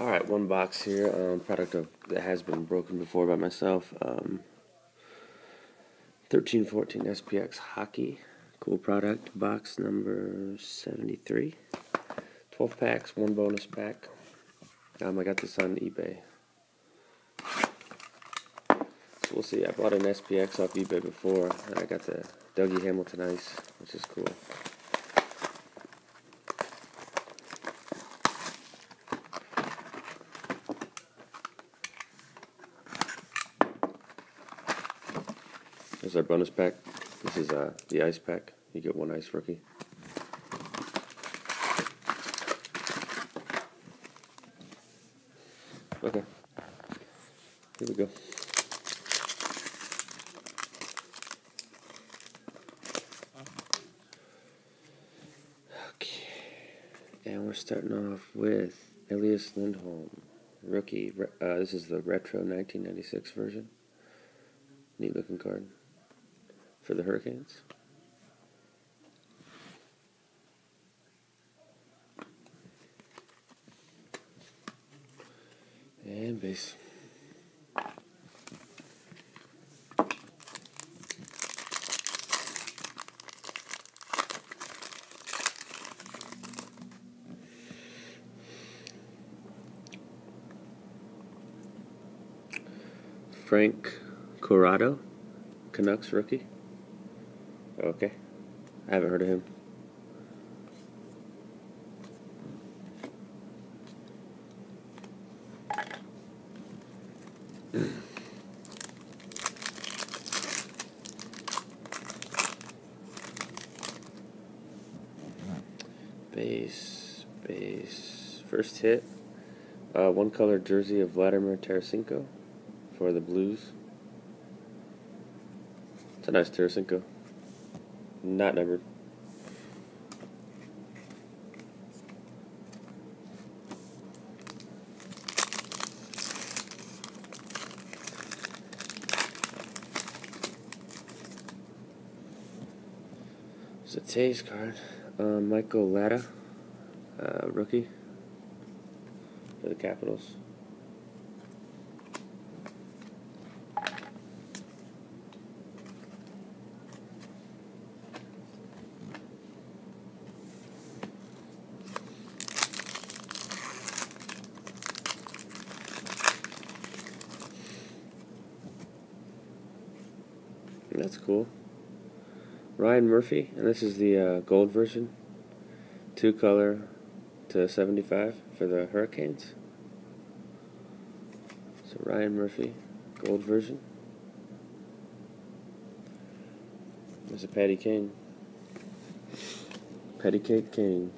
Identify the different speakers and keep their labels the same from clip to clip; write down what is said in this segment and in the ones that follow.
Speaker 1: Alright, one box here, product that has been broken before by myself. 1314 SPX Hockey, cool product, box number 73. 12 packs, one bonus pack. I got this on eBay. So we'll see, I bought an SPX off eBay before, and I got the Dougie Hamilton Ice, which is cool. This is our bonus pack. This is the ice pack. You get one ice rookie. Okay. Here we go. Okay. And we're starting off with Elias Lindholm, rookie. This is the retro 1996 version. Neat looking card for the Hurricanes. And base. Frank Corrado, Canucks rookie. Okay. I haven't heard of him. Base. First hit. One color jersey of Vladimir Tarasenko for the Blues. It's a nice Tarasenko. Not numbered. It's a Tays card. Michael Latta, rookie for the Capitals. That's cool. Ryan Murphy, and this is the gold version. 2-color /75 for the Hurricanes. So Ryan Murphy, gold version. There's a Patty Kane. Patty Cake Kane.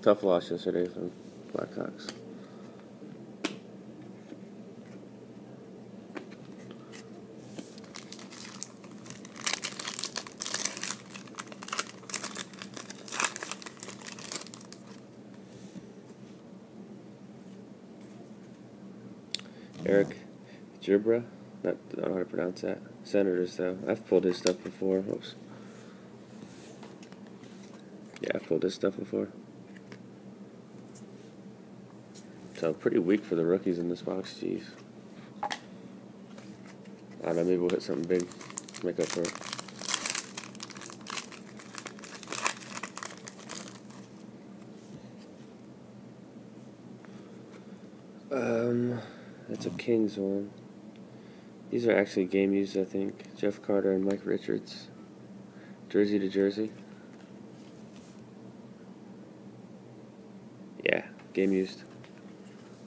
Speaker 1: Tough loss yesterday from Blackhawks. Eric Gibra, I don't know how to pronounce that. Senators, though. I've pulled his stuff before. Oops. Yeah, I've pulled his stuff before. So pretty weak for the rookies in this box. Jeez. I don't know. Maybe we'll hit something big. Make up for it. That's a Kings one. These are actually game used, I think. Jeff Carter and Mike Richards. Jersey to jersey. Yeah, game used.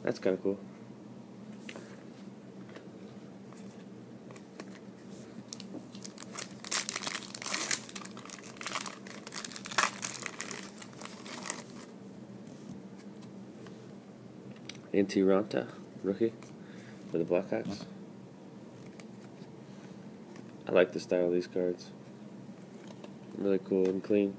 Speaker 1: That's kind of cool. Antti Raanta, rookie for the Blackhawks. I like the style of these cards. Really cool and clean.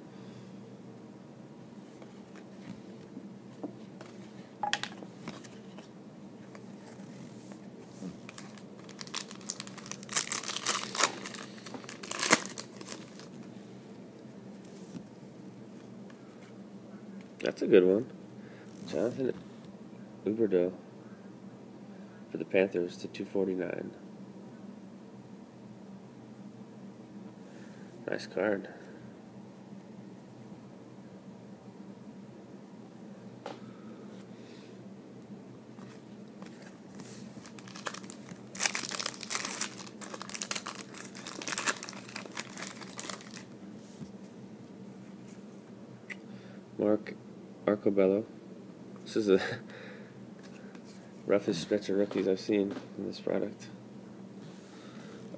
Speaker 1: That's a good one. Jonathan Huberdeau for the Panthers to 249. Nice card. Mark Arcobello. This is the roughest stretch of rookies I've seen in this product.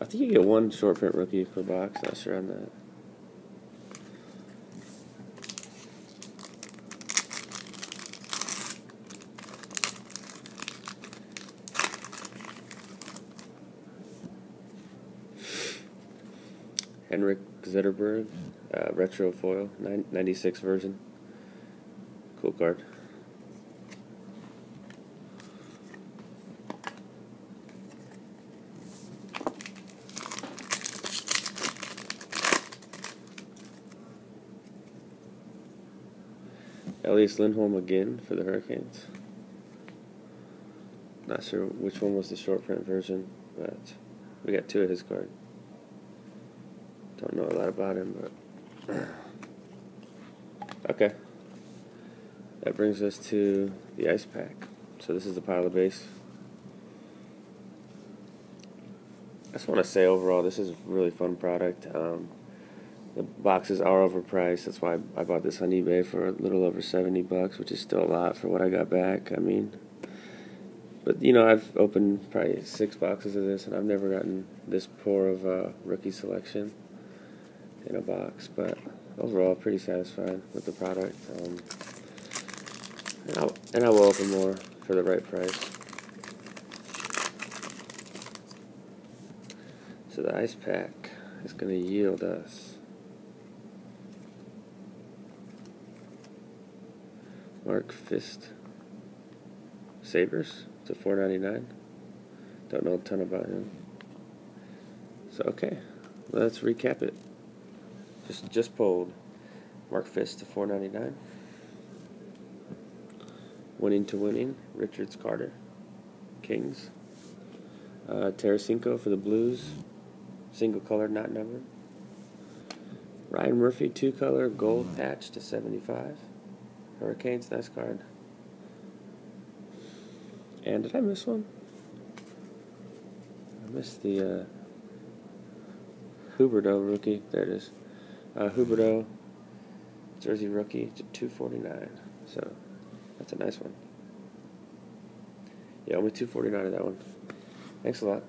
Speaker 1: I think you get one short print rookie per box. Not sure on that. Henrik Zetterberg, retro foil, 96 version. Cool card. Elias Lindholm again for the Hurricanes. Not sure which one was the short print version, but we got two of his cards. Don't know a lot about him, but okay. That brings us to the ice pack. So this is the pile of base. I just want to say overall, this is a really fun product. The boxes are overpriced. That's why I bought this on eBay for a little over $70, which is still a lot for what I got back. I mean, but you know, I've opened probably 6 boxes of this, and I've never gotten this poor of a rookie selection in a box. But overall, pretty satisfied with the product. And I will open more for the right price. So the ice pack is going to yield us Mark Fist Sabres to $4.99. Don't know a ton about him. So okay, let's recap it. Just pulled Mark Fist to $4.99. Winning to winning, Richards Carter, Kings. Tarasenko for the Blues, single color, not numbered. Ryan Murphy, 2-color, gold patch to 75. Hurricanes, nice card. And did I miss one? I missed the Huberdeau rookie. There it is. Huberdeau, jersey rookie to $249. So that's a nice one. Yeah, only $249 of that one. Thanks a lot.